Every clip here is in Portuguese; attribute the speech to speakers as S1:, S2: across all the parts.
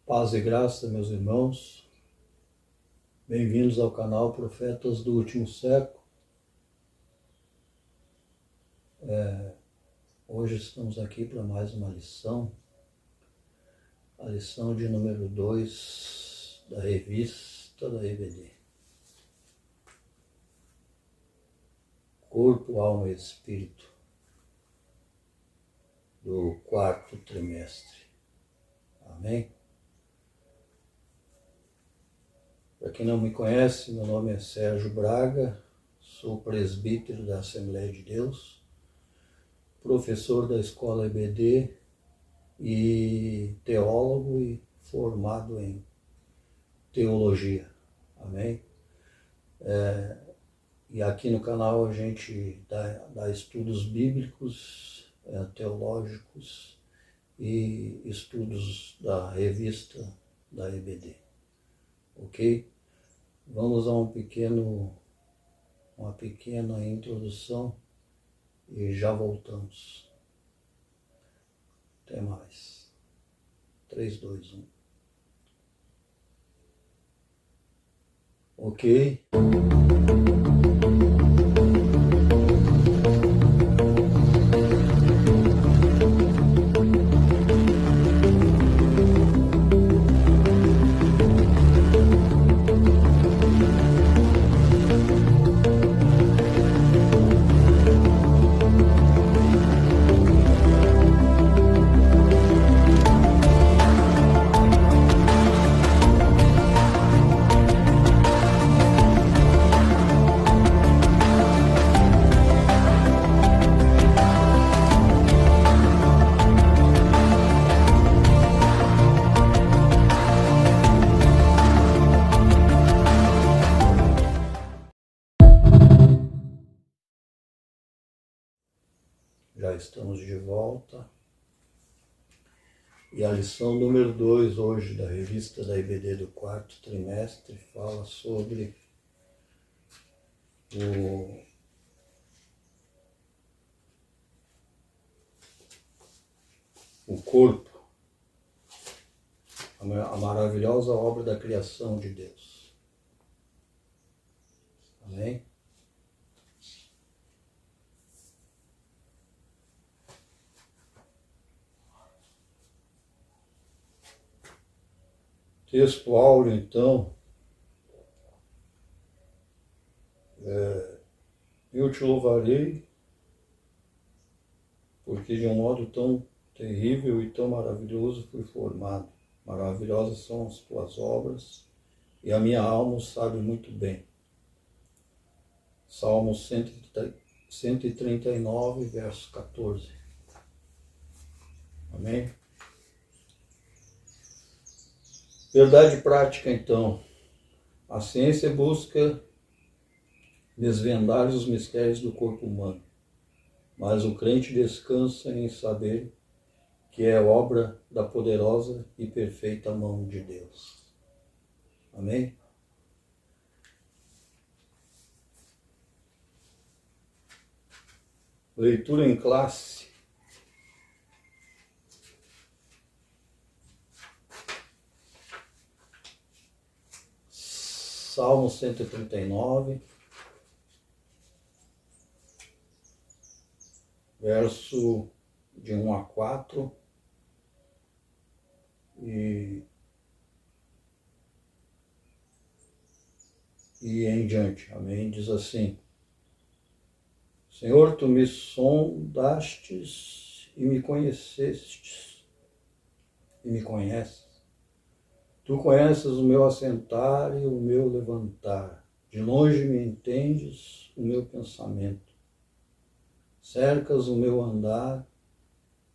S1: Paz e graça, meus irmãos. Bem-vindos ao canal Profetas do Último Século. Hoje estamos aqui para mais uma lição, a lição de número 2 da revista da EBD. Corpo, alma e espírito, do 4º trimestre. Amém? Para quem não me conhece, meu nome é Sérgio Braga, sou presbítero da Assembleia de Deus, professor da Escola EBD e teólogo e formado em teologia. Amém? E aqui no canal a gente dá estudos bíblicos, teológicos e estudos da revista da EBD. Ok? Vamos a uma pequena introdução e já voltamos. Até mais. 3, 2, 1. Ok? Já estamos de volta. E a lição número 2 hoje da revista da EBD do 4º trimestre fala sobre o corpo, a maravilhosa obra da criação de Deus. Amém? Texto áureo, então, eu te louvarei, porque de um modo tão terrível e tão maravilhoso fui formado. Maravilhosas são as tuas obras, e a minha alma o sabe muito bem. Salmo 139, verso 14. Amém? Verdade prática, então. A ciência busca desvendar os mistérios do corpo humano, mas o crente descansa em saber que é obra da poderosa e perfeita mão de Deus. Amém? Leitura em classe. Salmo 139, verso de 1 a 4 e em diante. Amém? Diz assim: Senhor, tu me sondastes e me conhecestes e me conheces. Tu conheces o meu assentar e o meu levantar. De longe me entendes o meu pensamento. Cercas o meu andar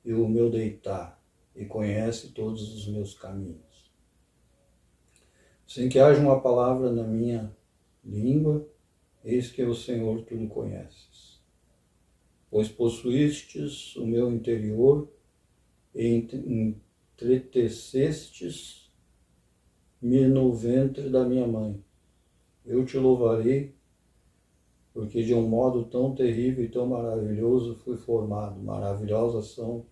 S1: e o meu deitar, e conhece todos os meus caminhos. Sem que haja uma palavra na minha língua, eis que o Senhor tudo conheces. Pois possuístes o meu interior e entretecestes-me no ventre da minha mãe. Eu te louvarei, porque de um modo tão terrível e tão maravilhoso fui formado. Maravilhosas são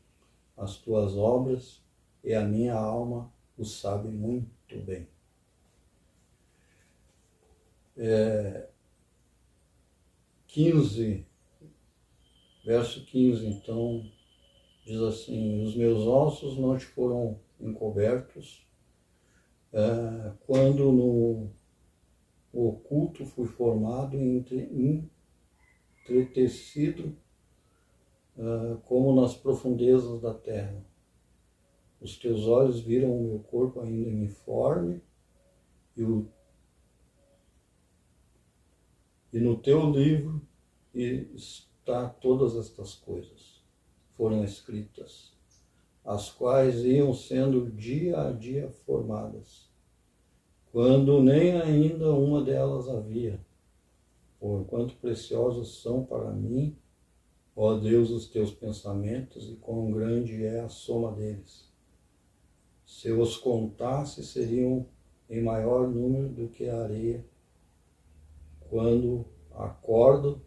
S1: as tuas obras, e a minha alma o sabe muito bem. 15, verso 15, então, diz assim: os meus ossos não te foram encobertos, quando no oculto fui formado e entretecido, como nas profundezas da terra. Os teus olhos viram o meu corpo ainda informe, e no teu livro está todas estas coisas, foram escritas, as quais iam sendo dia a dia formadas, quando nem ainda uma delas havia. Porquanto preciosos são para mim, ó Deus, os teus pensamentos, e quão grande é a soma deles. Se eu os contasse, seriam em maior número do que a areia. Quando acordo,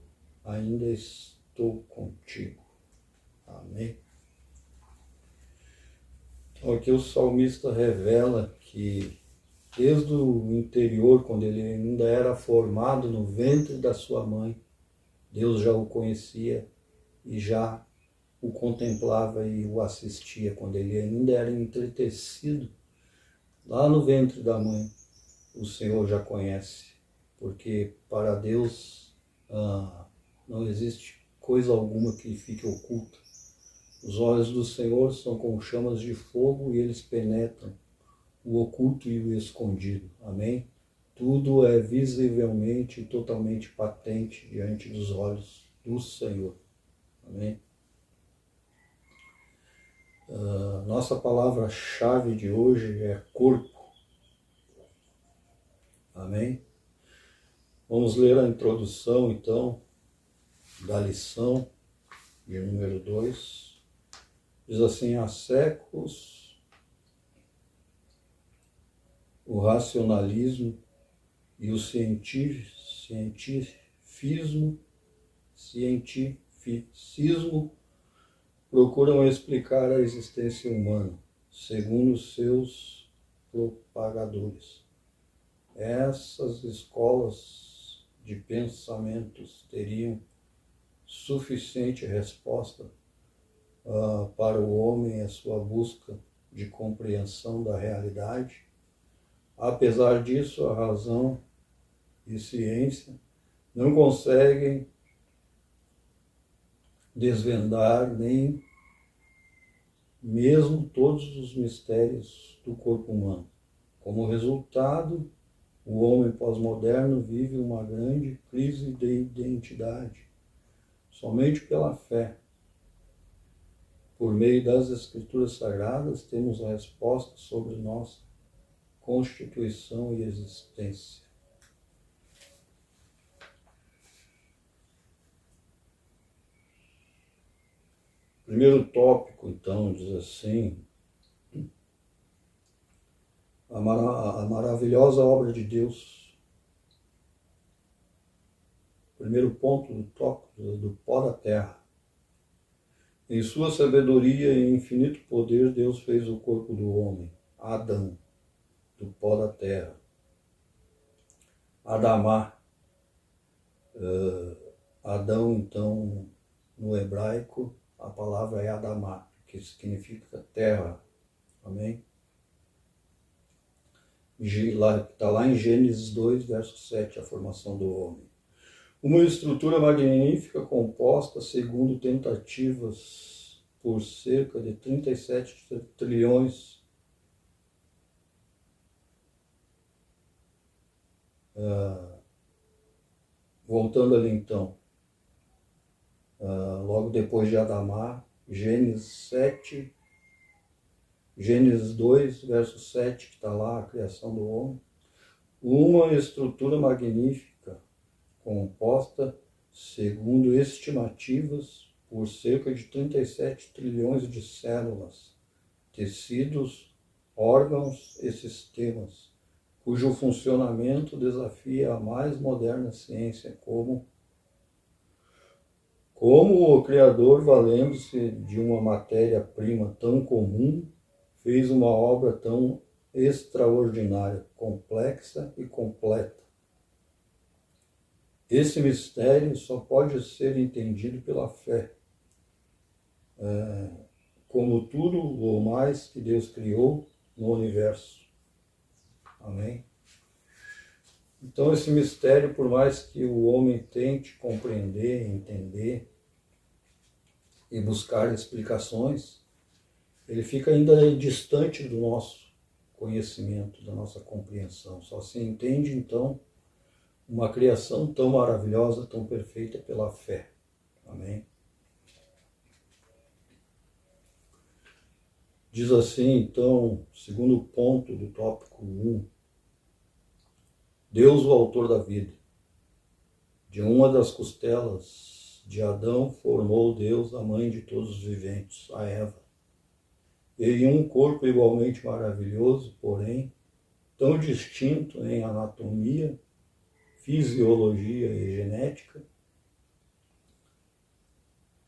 S1: ainda estou contigo. Amém. Então aqui o salmista revela que desde o interior, quando ele ainda era formado no ventre da sua mãe, Deus já o conhecia e já o contemplava e o assistia. Quando ele ainda era entretecido lá no ventre da mãe, o Senhor já conhece, porque para Deus não existe coisa alguma que fique oculta. Os olhos do Senhor são como chamas de fogo e eles penetram o oculto e o escondido. Amém? Tudo é visivelmente e totalmente patente diante dos olhos do Senhor. Amém? Nossa palavra-chave de hoje é corpo. Amém? Vamos ler a introdução, então, da lição de número 2. Diz assim: há séculos o racionalismo e o cientificismo procuram explicar a existência humana, segundo os seus propagadores. Essas escolas de pensamentos teriam suficiente resposta para o homem e a sua busca de compreensão da realidade. Apesar disso, a razão e ciência não conseguem desvendar nem mesmo todos os mistérios do corpo humano. Como resultado, o homem pós-moderno vive uma grande crise de identidade. Somente pela fé, por meio das Escrituras Sagradas, temos a resposta sobre nossa constituição e existência. Primeiro tópico, então, diz assim: a maravilhosa obra de Deus. Primeiro ponto do tópico, do pó da terra. Em sua sabedoria e infinito poder, Deus fez o corpo do homem, Adão, do pó da terra. Adamá. Adão, então, no hebraico, a palavra é Adamá, que significa terra. Amém? Está lá em Gênesis 2, verso 7, a formação do homem. Uma estrutura magnífica composta, segundo tentativas, por cerca de 37 trilhões voltando ali então, logo depois de Adamá, Gênesis 2, verso 7, que está lá, a criação do homem. Uma estrutura magnífica, composta, segundo estimativas, por cerca de 37 trilhões de células, tecidos, órgãos e sistemas, cujo funcionamento desafia a mais moderna ciência, como o Criador, valendo-se de uma matéria-prima tão comum, fez uma obra tão extraordinária, complexa e completa. Esse mistério só pode ser entendido pela fé. Como tudo ou mais que Deus criou no universo. Amém? Então esse mistério, por mais que o homem tente compreender, entender e buscar explicações, ele fica ainda distante do nosso conhecimento, da nossa compreensão. Só se entende, então, uma criação tão maravilhosa, tão perfeita pela fé. Amém? Diz assim, então, segundo ponto do tópico 1, Deus, o autor da vida. De uma das costelas de Adão formou Deus a mãe de todos os viventes, a Eva. E em um corpo igualmente maravilhoso, porém, tão distinto em anatomia, fisiologia e genética,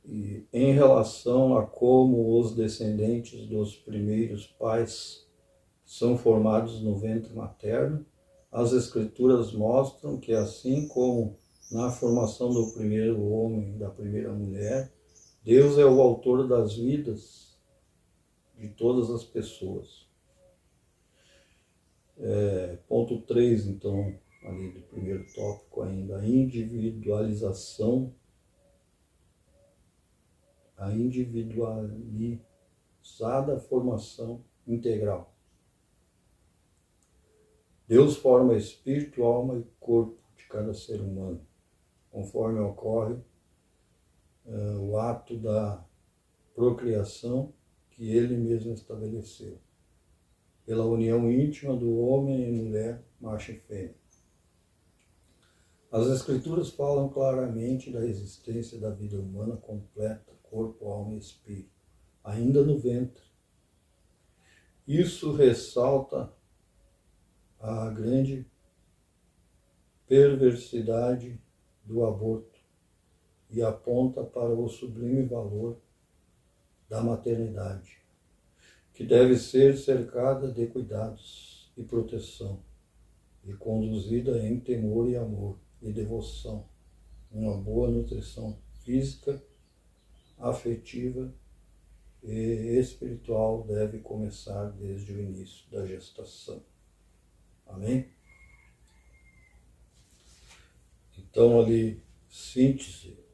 S1: e em relação a como os descendentes dos primeiros pais são formados no ventre materno, as Escrituras mostram que, assim como na formação do primeiro homem e da primeira mulher, Deus é o autor das vidas de todas as pessoas. Ponto 3, então, ali do primeiro tópico ainda, a individualizada formação integral. Deus forma espírito, alma e corpo de cada ser humano, conforme ocorre o ato da procriação que ele mesmo estabeleceu, pela união íntima do homem e mulher, macho e fêmea. As Escrituras falam claramente da existência da vida humana completa, corpo, alma e espírito, ainda no ventre. Isso ressalta a grande perversidade do aborto e aponta para o sublime valor da maternidade, que deve ser cercada de cuidados e proteção e conduzida em temor e amor e devoção, uma boa nutrição física, afetiva e espiritual deve começar desde o início da gestação. Amém? Então, ali, síntese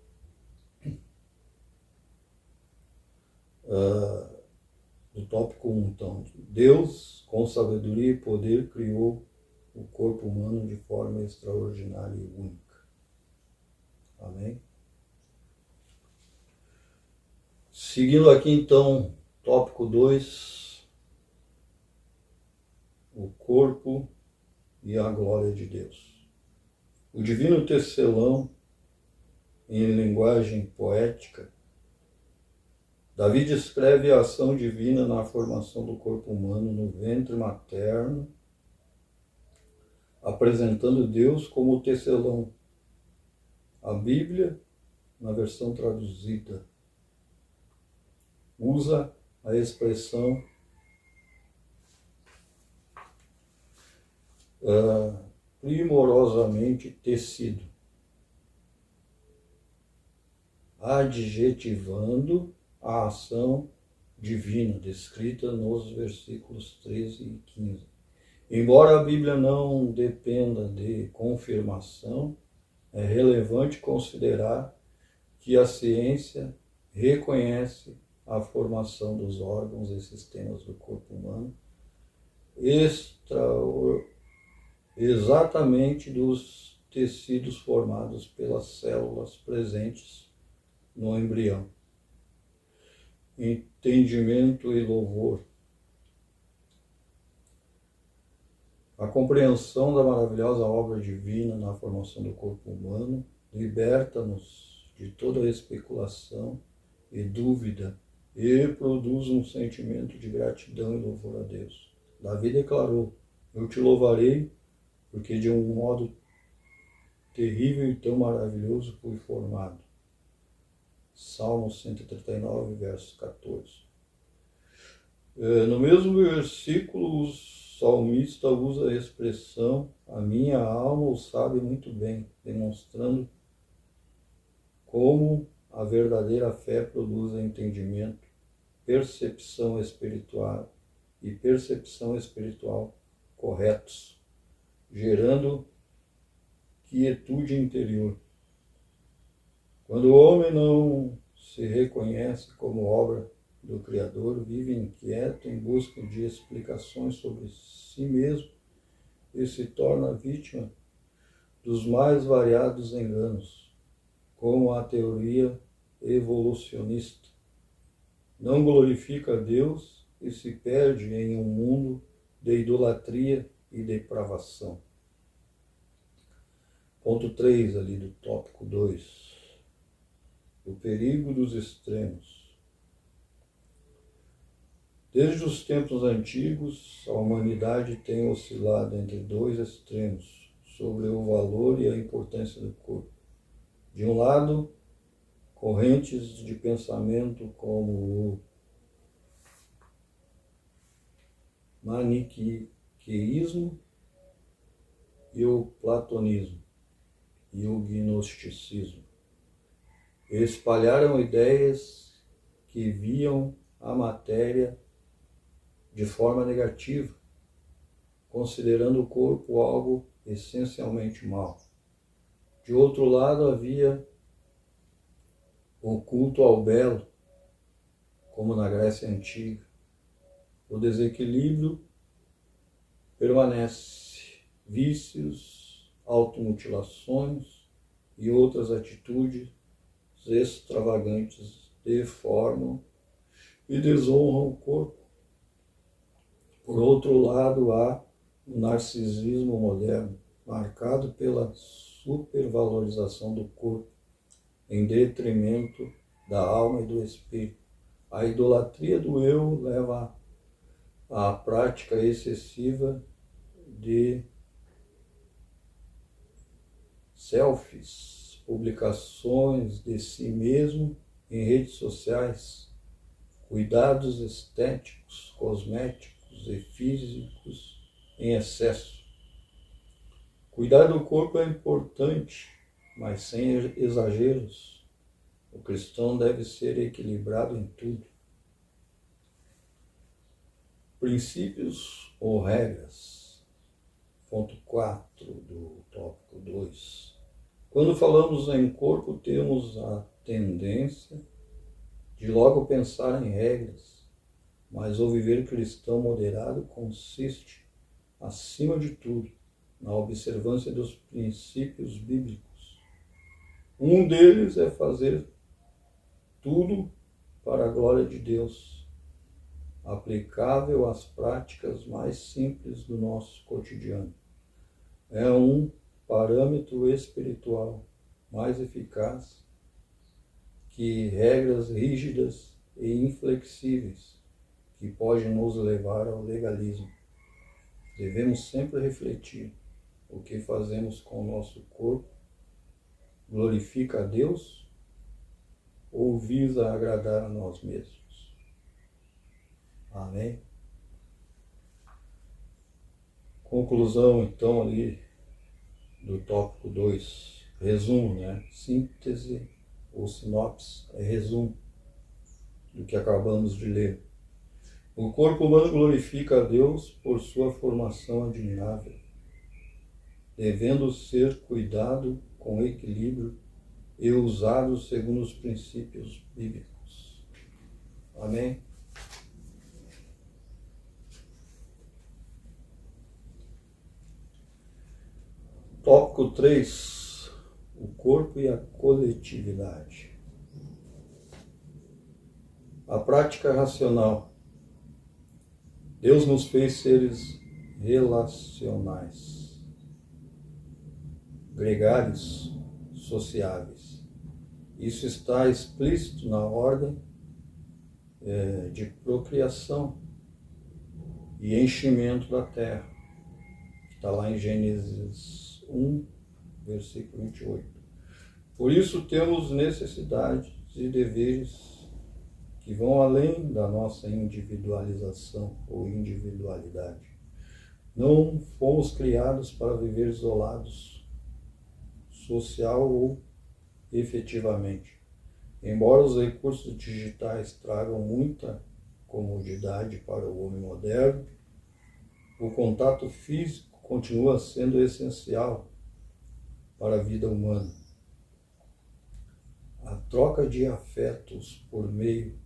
S1: do tópico 1. Então, Deus, com sabedoria e poder, criou o corpo humano de forma extraordinária e única. Amém? Seguindo aqui, então, tópico 2, o corpo e a glória de Deus. O divino tecelão, em linguagem poética, Davi descreve a ação divina na formação do corpo humano no ventre materno, apresentando Deus como o tecelão. A Bíblia, na versão traduzida, usa a expressão primorosamente tecido, adjetivando a ação divina descrita nos versículos 13 e 15. Embora a Bíblia não dependa de confirmação, é relevante considerar que a ciência reconhece a formação dos órgãos e sistemas do corpo humano exatamente dos tecidos formados pelas células presentes no embrião. Entendimento e louvor. A compreensão da maravilhosa obra divina na formação do corpo humano liberta-nos de toda especulação e dúvida e produz um sentimento de gratidão e louvor a Deus. Davi declarou: eu te louvarei, porque de um modo terrível e tão maravilhoso fui formado. Salmo 139, verso 14. No mesmo versículo, os salmista usa a expressão "a minha alma o sabe muito bem", demonstrando como a verdadeira fé produz entendimento, percepção espiritual corretos, gerando quietude interior. Quando o homem não se reconhece como obra do Criador, vive inquieto em busca de explicações sobre si mesmo e se torna vítima dos mais variados enganos, como a teoria evolucionista. Não glorifica a Deus e se perde em um mundo de idolatria e depravação. Ponto 3 ali do tópico 2. O perigo dos extremos. Desde os tempos antigos, a humanidade tem oscilado entre dois extremos sobre o valor e a importância do corpo. De um lado, correntes de pensamento como o maniqueísmo e o platonismo e o gnosticismo espalharam ideias que viam a matéria de forma negativa, considerando o corpo algo essencialmente mau. De outro lado, havia o culto ao belo, como na Grécia Antiga. O desequilíbrio permanece. Vícios, automutilações e outras atitudes extravagantes deformam e desonram o corpo. Por outro lado, há o narcisismo moderno, marcado pela supervalorização do corpo, em detrimento da alma e do espírito. A idolatria do eu leva à prática excessiva de selfies, publicações de si mesmo em redes sociais, cuidados estéticos, cosméticos e físicos em excesso. Cuidar do corpo é importante, mas sem exageros. O cristão deve ser equilibrado em tudo. Princípios ou regras. Ponto 4 do tópico 2. Quando falamos em corpo, temos a tendência de logo pensar em regras, mas o viver cristão moderado consiste, acima de tudo, na observância dos princípios bíblicos. Um deles é fazer tudo para a glória de Deus, aplicável às práticas mais simples do nosso cotidiano. É um parâmetro espiritual mais eficaz que regras rígidas e inflexíveis que podem nos levar ao legalismo. Devemos sempre refletir: o que fazemos com o nosso corpo glorifica a Deus ou visa agradar a nós mesmos? Amém? Conclusão, então, ali do tópico 2. Resumo, né? Síntese ou sinopse é resumo do que acabamos de ler. O corpo humano glorifica a Deus por sua formação admirável, devendo ser cuidado com equilíbrio e usado segundo os princípios bíblicos. Amém? Tópico 3. O corpo e a coletividade. A prática racional. Deus nos fez seres relacionais, gregários, sociáveis. Isso está explícito na ordem de procriação e enchimento da terra. Está lá em Gênesis 1, versículo 28. Por isso temos necessidades e deveres que vão além da nossa individualização ou individualidade. Não fomos criados para viver isolados, social ou efetivamente. Embora os recursos digitais tragam muita comodidade para o homem moderno, o contato físico continua sendo essencial para a vida humana. A troca de afetos por meio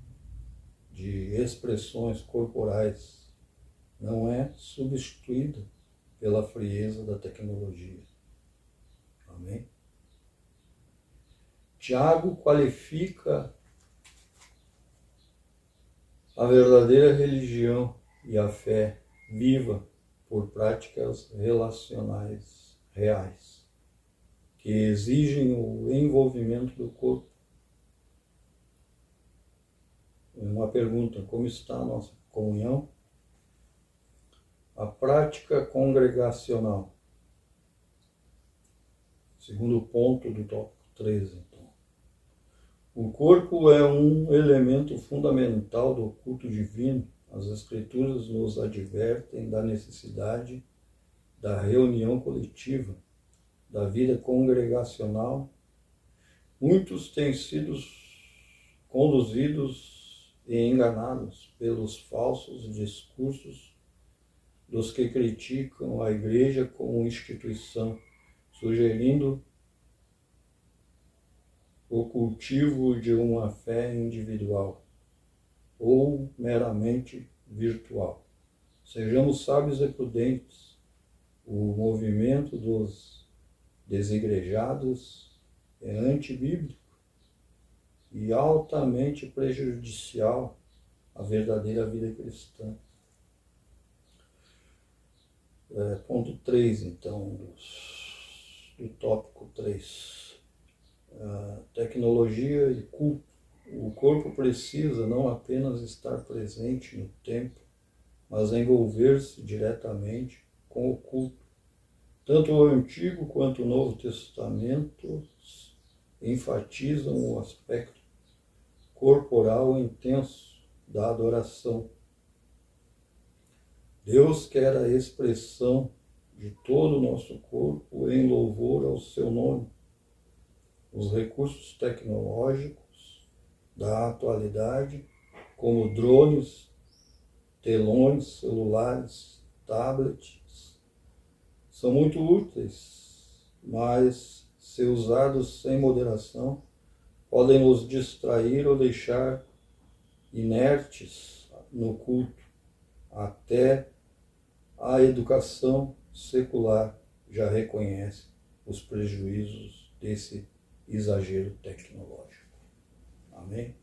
S1: de expressões corporais não é substituída pela frieza da tecnologia. Amém? Tiago qualifica a verdadeira religião e a fé viva por práticas relacionais reais, que exigem o envolvimento do corpo. Uma pergunta: como está a nossa comunhão? A prática congregacional. Segundo ponto do tópico 13, então. O corpo é um elemento fundamental do culto divino. As Escrituras nos advertem da necessidade da reunião coletiva, da vida congregacional. Muitos têm sido conduzidos e enganados pelos falsos discursos dos que criticam a igreja como instituição, sugerindo o cultivo de uma fé individual ou meramente virtual. Sejamos sábios e prudentes. O movimento dos desigrejados é antibíblico e altamente prejudicial à verdadeira vida cristã. Ponto 3, então, do tópico 3. Tecnologia e culto. O corpo precisa não apenas estar presente no tempo, mas envolver-se diretamente com o culto. Tanto o Antigo quanto o Novo Testamento enfatizam o aspecto corporal intenso da adoração. Deus quer a expressão de todo o nosso corpo em louvor ao seu nome. Os recursos tecnológicos da atualidade, como drones, telões, celulares, tablets, são muito úteis, mas, se usados sem moderação, podem nos distrair ou deixar inertes no culto. Até a educação secular já reconhece os prejuízos desse exagero tecnológico. Amém?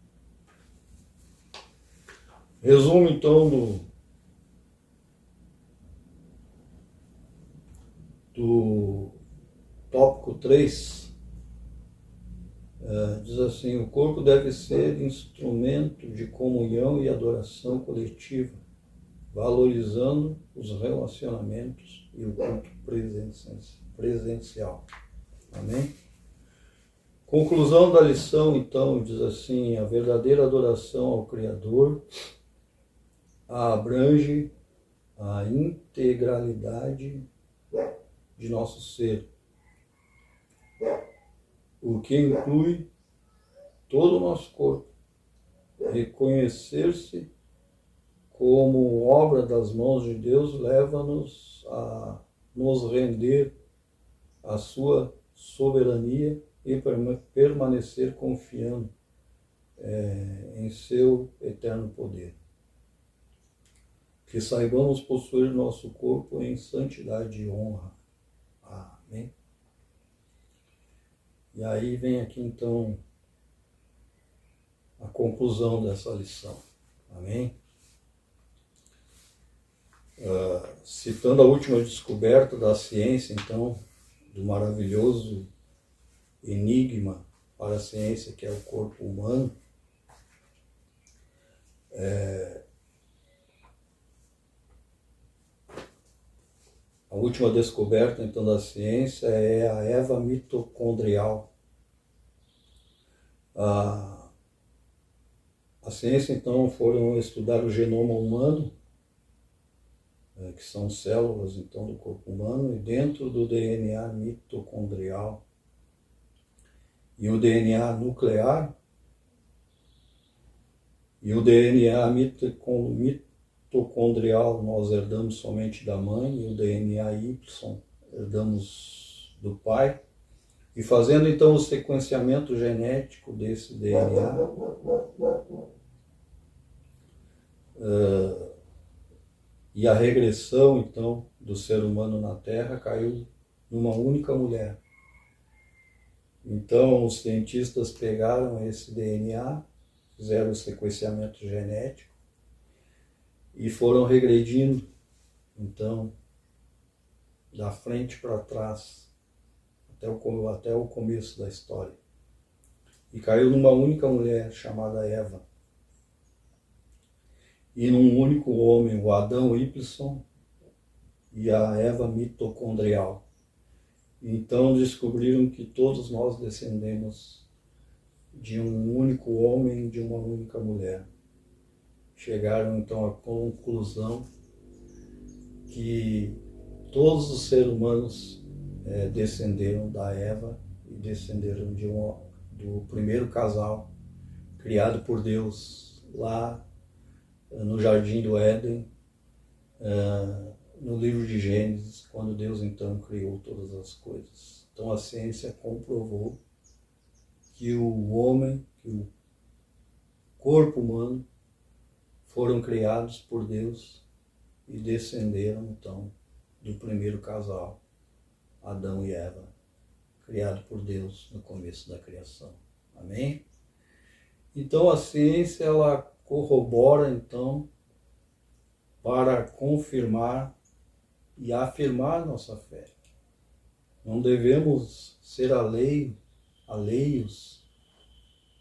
S1: Resumo, então, do tópico 3. Diz assim: o corpo deve ser instrumento de comunhão e adoração coletiva, valorizando os relacionamentos e o culto presencial. Amém? Conclusão da lição, então, diz assim: a verdadeira adoração ao Criador abrange a integralidade de nosso ser, o que inclui todo o nosso corpo. Reconhecer-se como obra das mãos de Deus leva-nos a nos render à sua soberania e permanecer confiando em seu eterno poder. Que saibamos possuir nosso corpo em santidade e honra. Amém? E aí vem aqui então a conclusão dessa lição. Amém? Citando a última descoberta da ciência, então, do maravilhoso enigma para a ciência que é o corpo humano, a última descoberta, então, da ciência é a Eva mitocondrial. A ciência, então, foram estudar o genoma humano, que são células então do corpo humano, e dentro do DNA mitocondrial e o DNA nuclear, e o DNA mitocondrial nós herdamos somente da mãe, e o DNA Y herdamos do pai, e fazendo então o sequenciamento genético desse DNA, e a regressão então do ser humano na Terra caiu numa única mulher. Então os cientistas pegaram esse DNA, fizeram o sequenciamento genético e foram regredindo, então, da frente para trás, até o começo da história. E caiu numa única mulher chamada Eva. E num único homem, o Adão Y, e a Eva mitocondrial. Então descobriram que todos nós descendemos de um único homem e de uma única mulher. Chegaram então à conclusão que todos os seres humanos descenderam da Eva e descenderam do primeiro casal criado por Deus lá no Jardim do Éden, no livro de Gênesis, quando Deus então criou todas as coisas. Então a ciência comprovou que o homem, que o corpo humano foram criados por Deus e descenderam então do primeiro casal, Adão e Eva, criado por Deus no começo da criação. Amém? Então a ciência ela corrobora então para confirmar e afirmar nossa fé. Não devemos ser alheios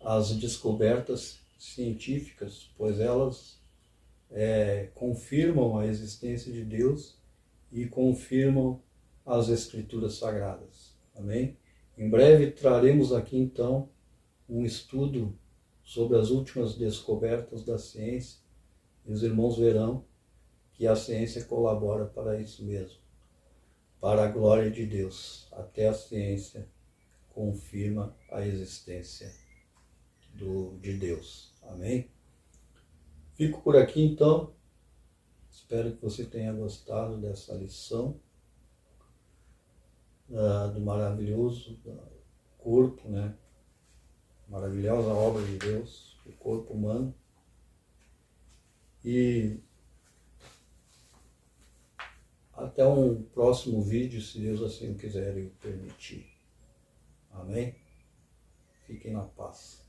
S1: às descobertas científicas, pois elas confirmam a existência de Deus e confirmam as Escrituras Sagradas. Amém? Em breve traremos aqui então um estudo sobre as últimas descobertas da ciência, e os irmãos verão que a ciência colabora para isso mesmo, para a glória de Deus. Até a ciência confirma a existência de Deus. Amém? Fico por aqui então. Espero que você tenha gostado dessa lição do maravilhoso corpo, né? Maravilhosa obra de Deus, o corpo humano. E até um próximo vídeo, se Deus assim quiser e permitir. Amém? Fiquem na paz.